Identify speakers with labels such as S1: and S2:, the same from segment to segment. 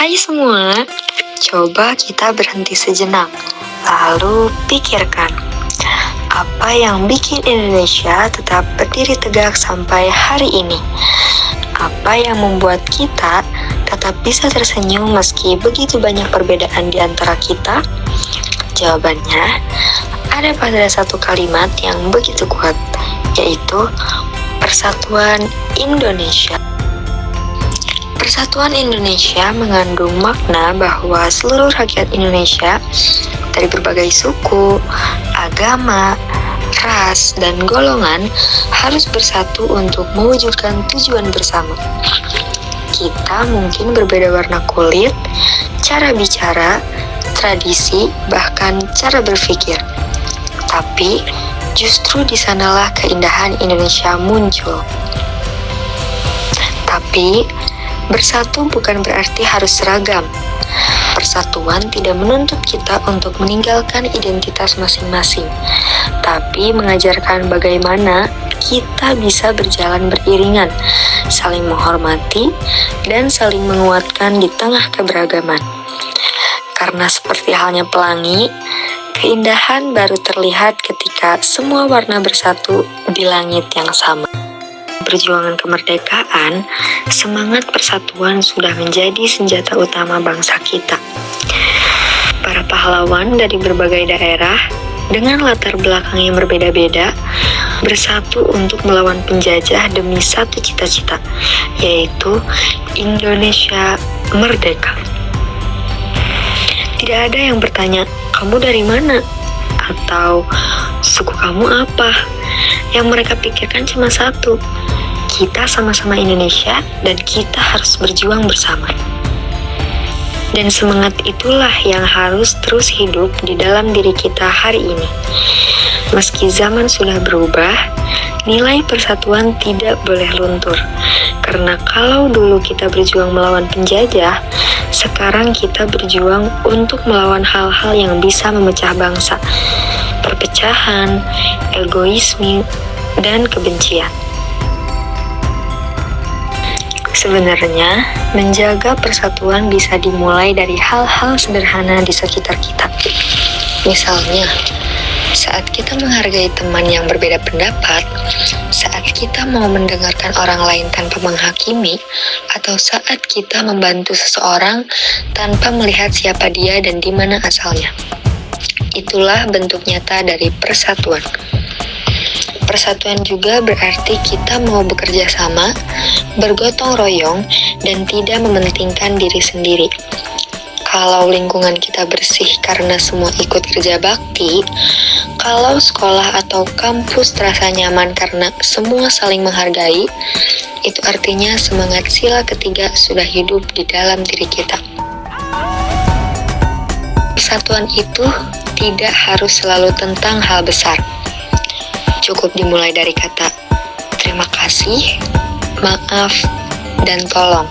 S1: Hai semua, coba kita berhenti sejenak, lalu pikirkan, apa yang bikin Indonesia tetap berdiri tegak sampai hari ini? Apa yang membuat kita tetap bisa tersenyum meski begitu banyak perbedaan di antara kita? Jawabannya ada pada satu kalimat yang begitu kuat, yaitu Persatuan Indonesia. Persatuan Indonesia mengandung makna bahwa seluruh rakyat Indonesia dari berbagai suku, agama, ras, dan golongan harus bersatu untuk mewujudkan tujuan bersama. Kita mungkin berbeda warna kulit, cara bicara, tradisi, bahkan cara berpikir. Tapi justru di sanalah keindahan Indonesia muncul. Tapi bersatu bukan berarti harus seragam. Persatuan tidak menuntut kita untuk meninggalkan identitas masing-masing, tapi mengajarkan bagaimana kita bisa berjalan beriringan, saling menghormati, dan saling menguatkan di tengah keberagaman. Karena seperti halnya pelangi, keindahan baru terlihat ketika semua warna bersatu di langit yang sama. Perjuangan kemerdekaan, semangat persatuan sudah menjadi senjata utama bangsa kita. Para pahlawan dari berbagai daerah dengan latar belakang yang berbeda-beda bersatu untuk melawan penjajah demi satu cita-cita, yaitu Indonesia merdeka. Tidak ada yang bertanya, "Kamu dari mana?" atau "Suku kamu apa?" Yang mereka pikirkan cuma satu, kita sama-sama Indonesia dan kita harus berjuang bersama. Dan semangat itulah yang harus terus hidup di dalam diri kita hari ini. Meski zaman sudah berubah, nilai persatuan tidak boleh luntur. Karena kalau dulu kita berjuang melawan penjajah, sekarang kita berjuang untuk melawan hal-hal yang bisa memecah bangsa. Perpecahan, egoisme, dan kebencian. Sebenarnya, menjaga persatuan bisa dimulai dari hal-hal sederhana di sekitar kita. Misalnya, saat kita menghargai teman yang berbeda pendapat, saat kita mau mendengarkan orang lain tanpa menghakimi, atau saat kita membantu seseorang tanpa melihat siapa dia dan di mana asalnya. Itulah bentuk nyata dari persatuan. Persatuan juga berarti kita mau bekerja sama, bergotong royong, dan tidak mementingkan diri sendiri. Kalau lingkungan kita bersih karena semua ikut kerja bakti, kalau sekolah atau kampus terasa nyaman karena semua saling menghargai, itu artinya semangat sila ketiga sudah hidup di dalam diri kita. Persatuan itu tidak harus selalu tentang hal besar. Cukup dimulai dari kata terima kasih, maaf, dan tolong.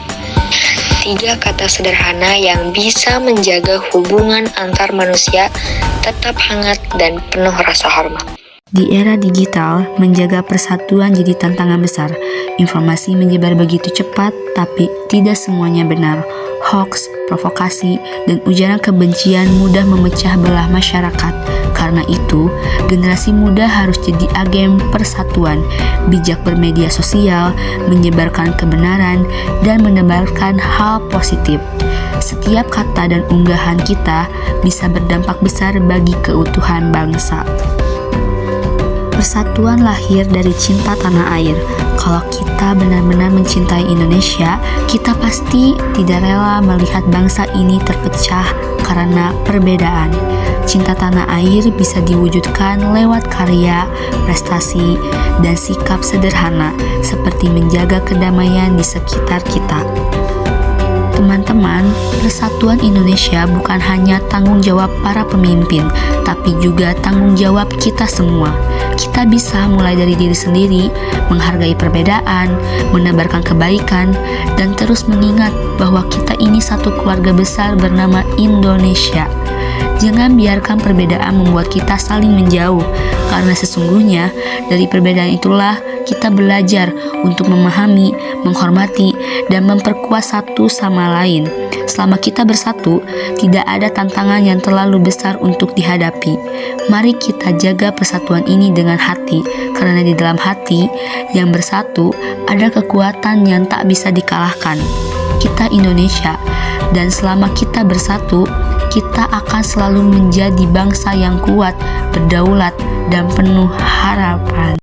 S1: 3 kata sederhana yang bisa menjaga hubungan antar manusia tetap hangat dan penuh rasa hormat.
S2: Di era digital, menjaga persatuan jadi tantangan besar. Informasi menyebar begitu cepat, tapi tidak semuanya benar. Hoax, provokasi, dan ujaran kebencian mudah memecah belah masyarakat. Karena itu, generasi muda harus jadi agen persatuan, bijak bermedia sosial, menyebarkan kebenaran, dan menebarkan hal positif. Setiap kata dan unggahan kita bisa berdampak besar bagi keutuhan bangsa. Persatuan lahir dari cinta tanah air. Kalau kita benar-benar mencintai Indonesia, kita pasti tidak rela melihat bangsa ini terpecah karena perbedaan. Cinta tanah air bisa diwujudkan lewat karya, prestasi, dan sikap sederhana seperti menjaga kedamaian di sekitar kita. Teman-teman, persatuan Indonesia bukan hanya tanggung jawab para pemimpin, tapi juga tanggung jawab kita semua. Kita bisa mulai dari diri sendiri, menghargai perbedaan, menebarkan kebaikan, dan terus mengingat bahwa kita ini satu keluarga besar bernama Indonesia. Jangan biarkan perbedaan membuat kita saling menjauh, karena sesungguhnya dari perbedaan itulah kita belajar untuk memahami, menghormati, dan memperkuat satu sama lain. Selama kita bersatu, tidak ada tantangan yang terlalu besar untuk dihadapi. Mari kita jaga persatuan ini dengan hati, karena di dalam hati yang bersatu ada kekuatan yang tak bisa dikalahkan. Kita Indonesia, dan selama kita bersatu, kita akan selalu menjadi bangsa yang kuat, berdaulat, dan penuh harapan.